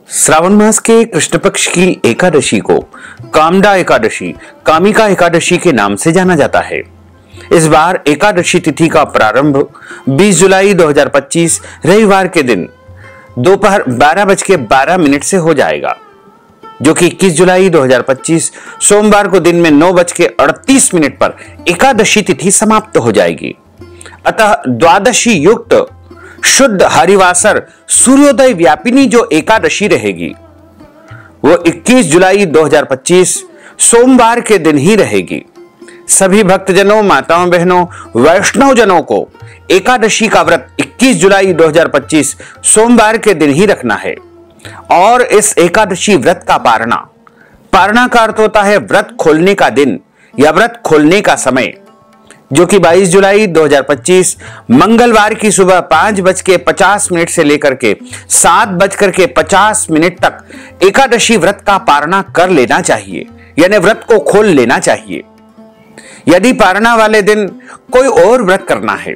श्रावण मास के कृष्ण पक्ष की एकादशी को कामदा एकादशी, कामिका एकादशी के नाम से जाना जाता है। इस बार एकादशी तिथि का प्रारंभ 20 जुलाई 2025 रविवार के दिन दोपहर 12:12 से हो जाएगा, जो कि 21 जुलाई 2025 सोमवार को दिन में 9:38 पर एकादशी तिथि समाप्त हो जाएगी। अतः द्वादशी युक्त शुद्ध हरिवासर सूर्योदय व्यापिनी जो एकादशी रहेगी वो 21 जुलाई 2025 सोमवार के दिन ही रहेगी। सभी भक्तजनों, माताओं, बहनों, वैष्णव जनों को एकादशी का व्रत 21 जुलाई 2025 सोमवार के दिन ही रखना है। और इस एकादशी व्रत का पारणा का अर्थ होता है व्रत खोलने का दिन या व्रत खोलने का समय, जो कि 22 जुलाई 2025 मंगलवार की सुबह 5:50 से लेकर के 7:50 तक एकादशी व्रत का पारणा कर लेना चाहिए, यानी व्रत को खोल लेना चाहिए। यदि पारणा वाले दिन कोई और व्रत करना है,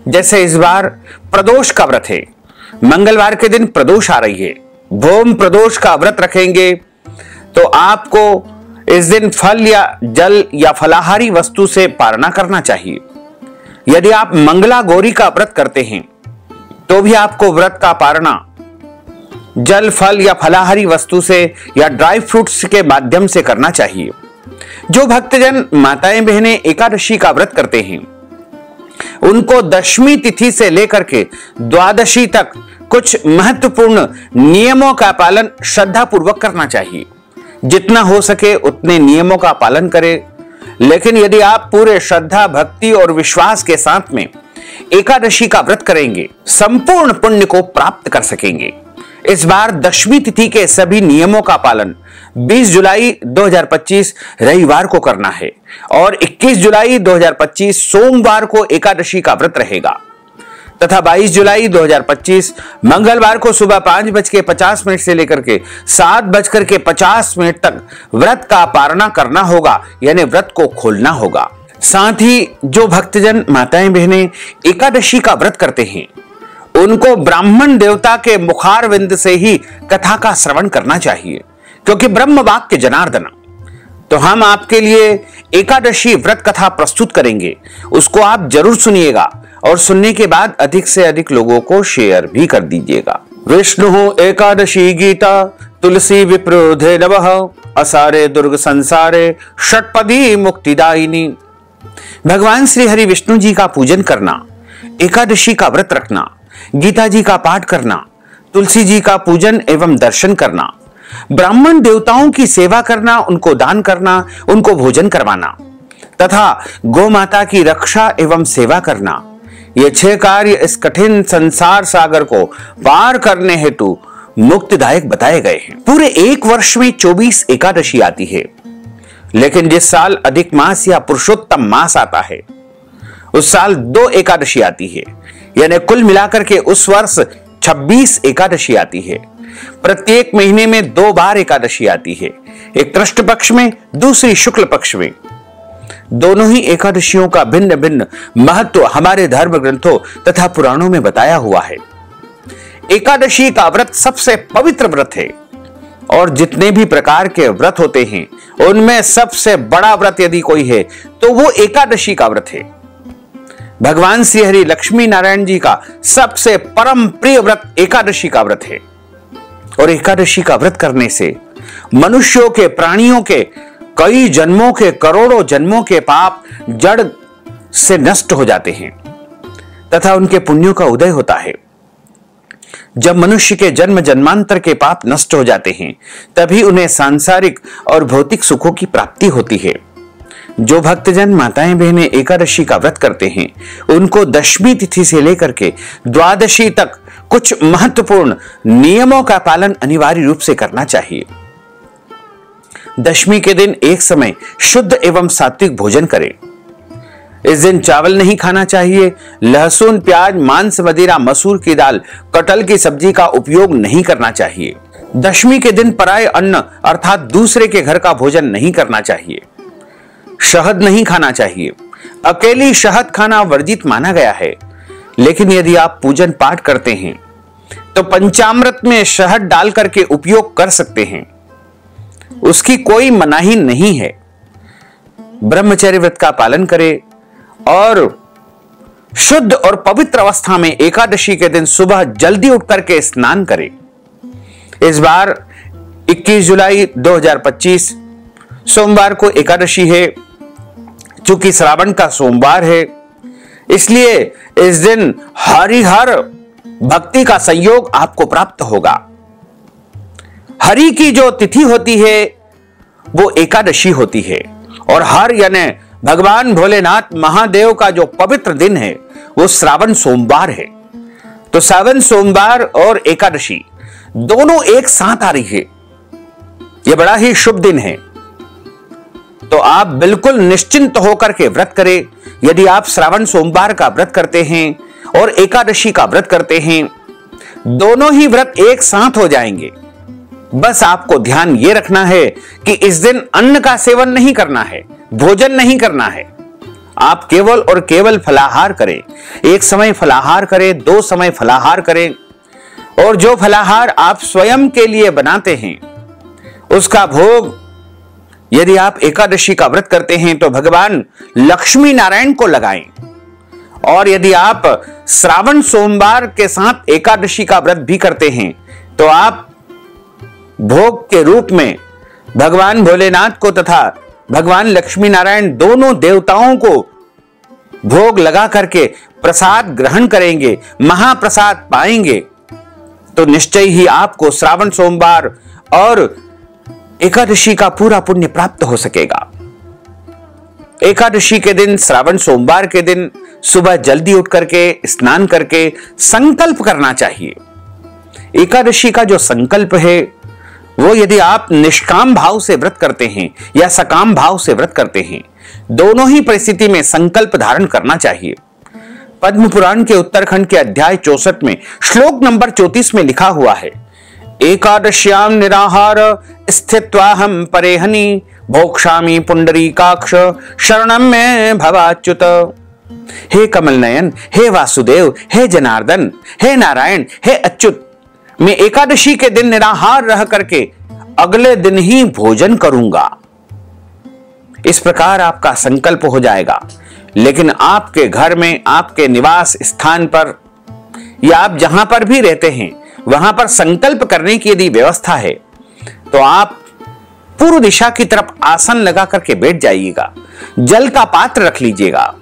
जैसे इस बार प्रदोष का व्रत है, मंगलवार के दिन प्रदोष आ रही है, भौम प्रदोष का व्रत रखेंगे, तो आपको इस दिन फल या जल या फलाहारी वस्तु से पारणा करना चाहिए। यदि आप मंगला गौरी का व्रत करते हैं तो भी आपको व्रत का पारणा जल, फल या फलाहारी वस्तु से या ड्राई फ्रूट्स के माध्यम से करना चाहिए। जो भक्तजन, माताएं, बहनें एकादशी का व्रत करते हैं उनको दशमी तिथि से लेकर के द्वादशी तक कुछ महत्वपूर्ण नियमों का पालन श्रद्धा पूर्वक करना चाहिए। जितना हो सके उतने नियमों का पालन करें, लेकिन यदि आप पूरे श्रद्धा, भक्ति और विश्वास के साथ में एकादशी का व्रत करेंगे, संपूर्ण पुण्य को प्राप्त कर सकेंगे। इस बार दशमी तिथि के सभी नियमों का पालन 20 जुलाई 2025 रविवार को करना है और 21 जुलाई 2025 सोमवार को एकादशी का व्रत रहेगा तथा 22 जुलाई 2025 मंगलवार को सुबह 5:50 से लेकर के 7:50 तक व्रत का पारणा करना होगा, यानी व्रत को खोलना होगा। साथ ही जो भक्तजन, माताएं, बहनें एकादशी का व्रत करते हैं उनको ब्राह्मण देवता के मुखारविंद से ही कथा का श्रवण करना चाहिए, क्योंकि ब्रह्म वाक्य जनार्दन। तो हम आपके लिए एकादशी व्रत कथा प्रस्तुत करेंगे, उसको आप जरूर सुनिएगा और सुनने के बाद अधिक से अधिक लोगों को शेयर भी कर दीजिएगा। विष्णु एकादशी गीता तुलसी विप्रोधे नवः असारे दुर्ग संसारे षटपदी मुक्तिदायिनी। भगवान श्री हरि विष्णु जी का पूजन करना, एकादशी का व्रत रखना, गीता जी का पाठ करना, तुलसी जी का पूजन एवं दर्शन करना, ब्राह्मण देवताओं की सेवा करना, उनको दान करना, उनको भोजन करवाना तथा गौ माता की रक्षा एवं सेवा करना, ये 6 कार्य इस कठिन संसार सागर को पार करने हेतु मुक्तिदायक बताए गए हैं। पूरे एक वर्ष में 24 एकादशी आती है, लेकिन जिस साल अधिक मास या पुरुषोत्तम मास आता है उस साल 2 एकादशी आती है, यानी कुल मिलाकर के उस वर्ष 26 एकादशी आती है। प्रत्येक महीने में 2 बार एकादशी आती है, एक कृष्ण पक्ष में, दूसरी शुक्ल पक्ष में। दोनों ही एकादशियों का भिन्न भिन्न महत्व हमारे धर्म ग्रंथों तथा पुराणों में बताया हुआ है। एकादशी का व्रत सबसे पवित्र व्रत है और जितने भी प्रकार के व्रत होते हैं उनमें सबसे बड़ा व्रत यदि कोई है तो वो एकादशी का व्रत है। भगवान श्री हरि लक्ष्मी नारायण जी का सबसे परम प्रिय व्रत एकादशी का व्रत है और एकादशी का व्रत करने से मनुष्यों के, प्राणियों के कई जन्मों के, करोड़ों जन्मों के पाप जड़ से नष्ट हो जाते हैं तथा उनके पुण्यों का उदय होता है। जब मनुष्य के जन्म जन्मांतर के पाप नष्ट हो जाते हैं तभी उन्हें सांसारिक और भौतिक सुखों की प्राप्ति होती है। जो भक्तजन, माताएं, बहनें एकादशी का व्रत करते हैं उनको दशमी तिथि से लेकर के द्वादशी तक कुछ महत्वपूर्ण नियमों का पालन अनिवार्य रूप से करना चाहिए। दशमी के दिन एक समय शुद्ध एवं सात्विक भोजन करें। इस दिन चावल नहीं खाना चाहिए, लहसुन, प्याज, मांस, मदिरा, मसूर की दाल, कटहल की सब्जी का उपयोग नहीं करना चाहिए। दशमी के दिन पराये अन्न अर्थात दूसरे के घर का भोजन नहीं करना चाहिए। शहद नहीं खाना चाहिए। अकेली शहद खाना वर्जित माना गया है, लेकिन यदि आप पूजन पाठ करते हैं तो पंचामृत में शहद डाल करके उपयोग कर सकते हैं, उसकी कोई मनाही नहीं है। ब्रह्मचर्य व्रत का पालन करें और शुद्ध और पवित्र अवस्था में एकादशी के दिन सुबह जल्दी उठ करके स्नान करें। इस बार 21 जुलाई 2025 सोमवार को एकादशी है। चूंकि श्रावण का सोमवार है, इसलिए इस दिन हरिहर भक्ति का संयोग आपको प्राप्त होगा। हरि की जो तिथि होती है वो एकादशी होती है, और हर यानी भगवान भोलेनाथ महादेव का जो पवित्र दिन है वो श्रावण सोमवार है। तो श्रावण सोमवार और एकादशी दोनों एक साथ आ रही है, यह बड़ा ही शुभ दिन है। तो आप बिल्कुल निश्चिंत होकर के व्रत करें। यदि आप श्रावण सोमवार का व्रत करते हैं और एकादशी का व्रत करते हैं, दोनों ही व्रत एक साथ हो जाएंगे। बस आपको ध्यान यह रखना है कि इस दिन अन्न का सेवन नहीं करना है, भोजन नहीं करना है। आप केवल और केवल फलाहार करें। एक समय फलाहार करें, 2 समय फलाहार करें, और जो फलाहार आप स्वयं के लिए बनाते हैं उसका भोग, यदि आप एकादशी का व्रत करते हैं तो भगवान लक्ष्मी नारायण को लगाएं। और यदि आप श्रावण सोमवार के साथ एकादशी का व्रत भी करते हैं तो आप भोग के रूप में भगवान भोलेनाथ को तथा भगवान लक्ष्मी नारायण दोनों देवताओं को भोग लगा करके प्रसाद ग्रहण करेंगे, महाप्रसाद पाएंगे, तो निश्चय ही आपको श्रावण सोमवार और एकादशी का पूरा पुण्य प्राप्त हो सकेगा। एकादशी के दिन, श्रावण सोमवार के दिन सुबह जल्दी उठ करके स्नान करके संकल्प करना चाहिए। एकादशी का जो संकल्प है वो यदि आप निष्काम भाव से व्रत करते हैं या सकाम भाव से व्रत करते हैं, दोनों ही परिस्थिति में संकल्प धारण करना चाहिए। पद्म पुराण के उत्तरखंड के अध्याय 64 में श्लोक नंबर 34 में लिखा हुआ है, एकादश्याम निराहार स्थित्वाहम परेहनि भोक्ष्यामि पुंडरीकाक्ष शरणम में भवाच्युत। हे कमल नयन, हे वासुदेव, हे जनार्दन, हे नारायण, हे अच्युत, मैं एकादशी के दिन निराहार रह करके अगले दिन ही भोजन करूंगा। इस प्रकार आपका संकल्प हो जाएगा। लेकिन आपके घर में, आपके निवास स्थान पर या आप जहां पर भी रहते हैं वहां पर संकल्प करने की यदि व्यवस्था है तो आप पूर्व दिशा की तरफ आसन लगा करके बैठ जाइएगा। जल का पात्र रख लीजिएगा,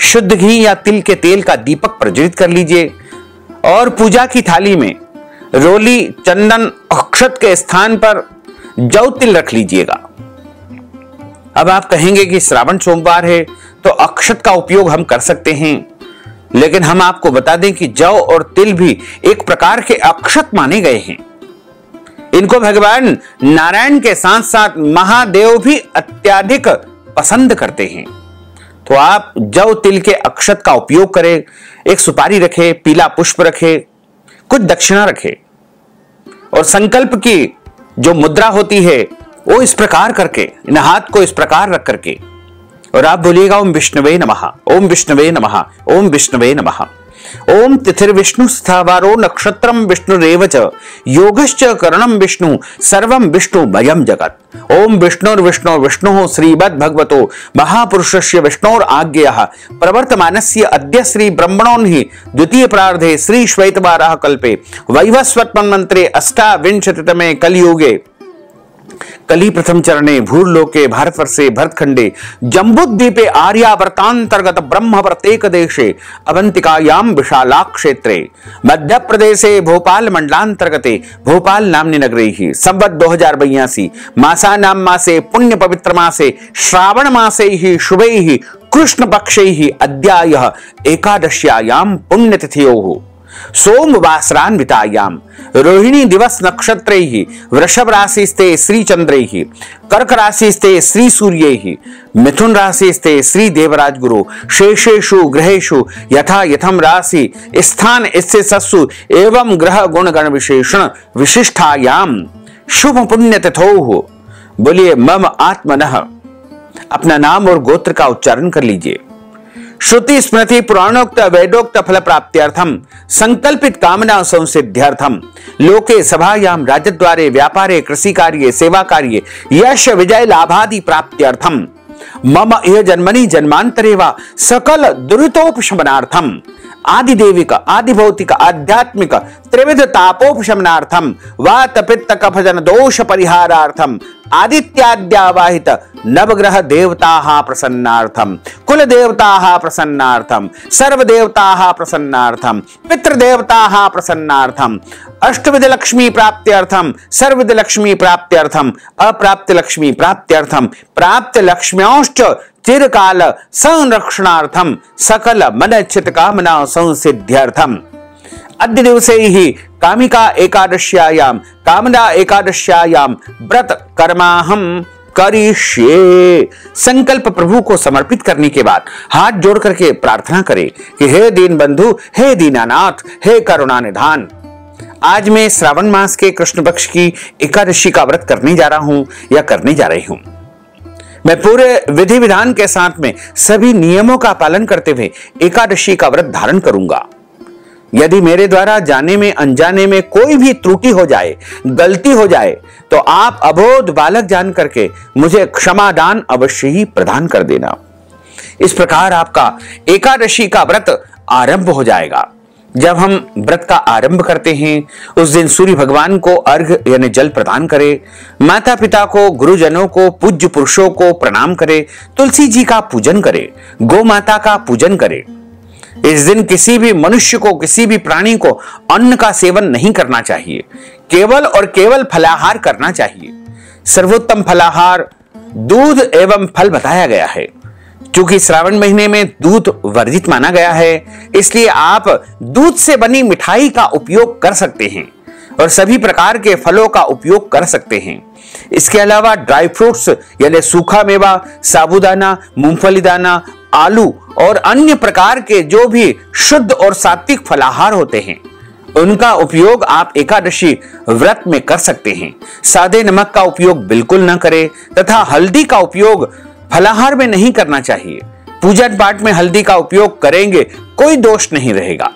शुद्ध घी या तिल के तेल का दीपक प्रज्वलित कर लीजिए, और पूजा की थाली में रोली, चंदन, अक्षत के स्थान पर जौ तिल रख लीजिएगा। अब आप कहेंगे कि श्रावण सोमवार है तो अक्षत का उपयोग हम कर सकते हैं, लेकिन हम आपको बता दें कि जौ और तिल भी एक प्रकार के अक्षत माने गए हैं। इनको भगवान नारायण के साथ साथ महादेव भी अत्यधिक पसंद करते हैं। तो आप जौ तिल के अक्षत का उपयोग करें। एक सुपारी रखें, पीला पुष्प रखें, कुछ दक्षिणा रखें, और संकल्प की जो मुद्रा होती है वो इस प्रकार करके, इन हाथ को इस प्रकार रख करके, और आप बोलिएगा ओम विष्णुवे नमः, ओम विष्णुवे नमः, ओम विष्णुवे नमः। ओम तिथिर्विष्णु स्थावारो नक्षत्रम विष्णुरेव च योगश्च करणम विष्णु सर्वं विष्णुमयं जगत्। ओम विष्णुर्विष्णु विष्णुः श्रीमद् भगवतो महापुरुषस्य विष्णोर आज्ञया प्रवर्तमानस्य अद्य श्री ब्रह्मणोन्हि द्वितीय प्रार्धे श्री श्वेतवाराह कल्पे वैवस्वत मन्वन्तरे अष्टाविंशतितमे कलियुगे कली प्रथम चरणे भूर्लोके भारतवर्षे भरतखंडे जम्बूद्वीपे आर्यावर्तांतर्गत ब्रह्मवर्तेक देशे अवंतिकायाम विशाला क्षेत्रे मध्य प्रदेशे भोपाल मंडलांतर्गते भोपाल नाम्नि नगरे ही संवत् 2082 मासानां मासे पुण्य पवित्र मासे श्रावण मासे ही शुभे ही कृष्ण पक्षे ही अद्यायः एकादश्यायाम पुण्यतिथयोः सोमवासरान्वितायाम रोहिणी दिवस नक्षत्रैः वृषभ राशिस्ते श्री चंद्रैः कर्क राशिस्ते श्री सूर्यैः मिथुन राशिस्ते श्री देवराज गुरु शेषेषु ग्रहेषु यथा यथम राशि स्थान स्थितस्सु एवं ग्रह गुण गण विशेषण विशिष्टायाम शुभ पुण्य तिथौ। बोलिए मम आत्मनः। अपना नाम और गोत्र का उच्चारण कर लीजिए। श्रुति स्मृति पुराणोक्त वेदोक्त फल प्राप्त्यर्थम संकल्पित कामना संसिद्ध्यर्थम लोके सभायाम राजद्वारे व्यापारे कृषि कार्ये सेवा कार्ये यश विजय लाभादि प्राप्त्यर्थम मम इह जन्मनि जन्मांतरे वा सकल दुरितोपशमनार्थम आदिदेविक आदिभौतिक आध्यात्मिक त्रिविध तापोपशमनार्थम वात पित्त कफ जन दोष परिहारार्थम आदित्याद्यावाहित नवग्रह देवताः प्रसन्नार्थम कुल देवताः प्रसन्नार्थम सर्व देवताः प्रसन्नार्थम पितृदेवताः प्रसन्नार्थम अष्टविध लक्ष्मी प्राप्त्यर्थम सर्वविध लक्ष्मी प्राप्त्यर्थम अप्राप्त लक्ष्मी प्राप्त्यर्थम प्राप्त लक्ष्म्योश्च चिरकाल संरक्षणार्थम सकल मनोचित कामना संसिद्ध्यर्थम अद्य दिवसे ही कामिका एकादश्यायाम कामना एकादश्यायाम व्रत कर्माहम करिष्ये। संकल्प प्रभु को समर्पित करने के बाद हाथ जोड़ करके प्रार्थना करें कि हे दीन बंधु, हे दीनानाथ, हे करुणा निधान, आज मैं श्रावण मास के कृष्ण पक्ष की एकादशी का व्रत करने जा रहा हूं या करने जा रही हूं। मैं पूरे विधि विधान के साथ में सभी नियमों का पालन करते हुए एकादशी का व्रत धारण करूंगा। यदि मेरे द्वारा जाने में अनजाने में कोई भी त्रुटि हो जाए, गलती हो जाए, तो आप अबोध बालक जान करके मुझे क्षमादान अवश्य ही प्रदान कर देना। इस प्रकार आपका एकादशी का व्रत आरंभ हो जाएगा। जब हम व्रत का आरंभ करते हैं उस दिन सूर्य भगवान को अर्घ्य यानी जल प्रदान करें, माता पिता को, गुरुजनों को, पूज्य पुरुषों को प्रणाम करें, तुलसी जी का पूजन करें, गौ माता का पूजन करें। इस दिन किसी भी मनुष्य को, किसी भी प्राणी को अन्न का सेवन नहीं करना चाहिए, केवल और केवल फलाहार करना चाहिए। सर्वोत्तम फलाहार दूध एवं फल बताया गया है। क्योंकि श्रावण महीने में दूध वर्जित माना गया है, इसलिए आप दूध से बनी मिठाई का उपयोग कर सकते हैं और सभी प्रकार के फलों का उपयोग कर सकते हैं। इसके अलावा ड्राई फ्रूट्स यानी सूखा मेवा, साबूदाना, मूंगफली दाना, आलू और अन्य प्रकार के जो भी शुद्ध और सात्विक फलाहार होते हैं उनका उपयोग आप एकादशी व्रत में कर सकते हैं। सादे नमक का उपयोग बिल्कुल न करें तथा हल्दी का उपयोग फलाहार में नहीं करना चाहिए। पूजन पाठ में हल्दी का उपयोग करेंगे कोई दोष नहीं रहेगा।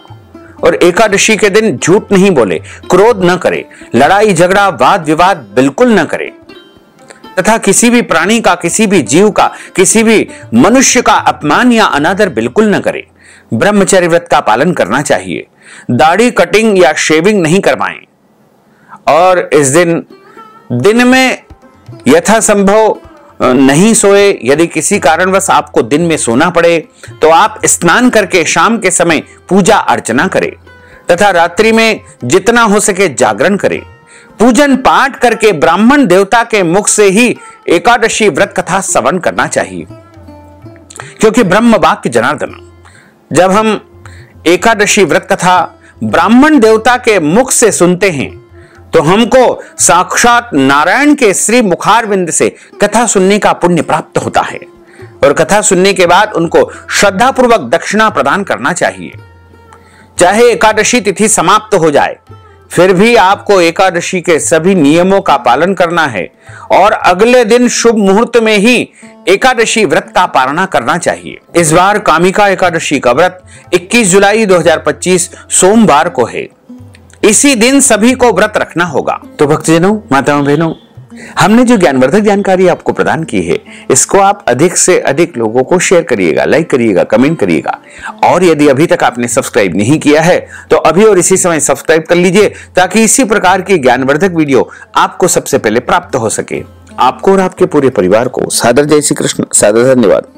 और एकादशी के दिन झूठ नहीं बोले, क्रोध न करें, लड़ाई झगड़ा वाद विवाद बिल्कुल न करें तथा किसी भी प्राणी का, किसी भी जीव का, किसी भी मनुष्य का अपमान या अनादर बिल्कुल न करें। ब्रह्मचर्य व्रत का पालन करना चाहिए। दाढ़ी कटिंग या शेविंग नहीं करवाएं और इस दिन में यथासंभव नहीं सोए। यदि किसी कारणवश आपको दिन में सोना पड़े तो आप स्नान करके शाम के समय पूजा अर्चना करें तथा रात्रि में जितना हो सके जागरण करें। पूजन पाठ करके ब्राह्मण देवता के मुख से ही एकादशी व्रत कथा श्रवण करना चाहिए, क्योंकि ब्रह्म वाक्य जनार्दन। जब हम एकादशी व्रत कथा ब्राह्मण देवता के मुख से सुनते हैं तो हमको साक्षात नारायण के श्री मुखारविंद से कथा सुनने का पुण्य प्राप्त होता है और कथा सुनने के बाद उनको श्रद्धापूर्वक दक्षिणा प्रदान करना चाहिए। चाहे एकादशी तिथि समाप्त हो जाए फिर भी आपको एकादशी के सभी नियमों का पालन करना है और अगले दिन शुभ मुहूर्त में ही एकादशी व्रत का पालना करना चाहिए। इस बार कामिका एकादशी का व्रत 21 जुलाई 2025 सोमवार को है। इसी दिन सभी को व्रत रखना होगा। तो भक्तजनों, माताओं, बहनों, हमने जो ज्ञानवर्धक जानकारी आपको प्रदान की है इसको आप अधिक से अधिक लोगों को शेयर करिएगा, लाइक करिएगा, कमेंट करिएगा और यदि अभी तक आपने सब्सक्राइब नहीं किया है तो अभी और इसी समय सब्सक्राइब कर लीजिए ताकि इसी प्रकार की ज्ञानवर्धक वीडियो आपको सबसे पहले प्राप्त हो सके। आपको और आपके पूरे परिवार को सादर जय श्री कृष्ण, सादर धन्यवाद।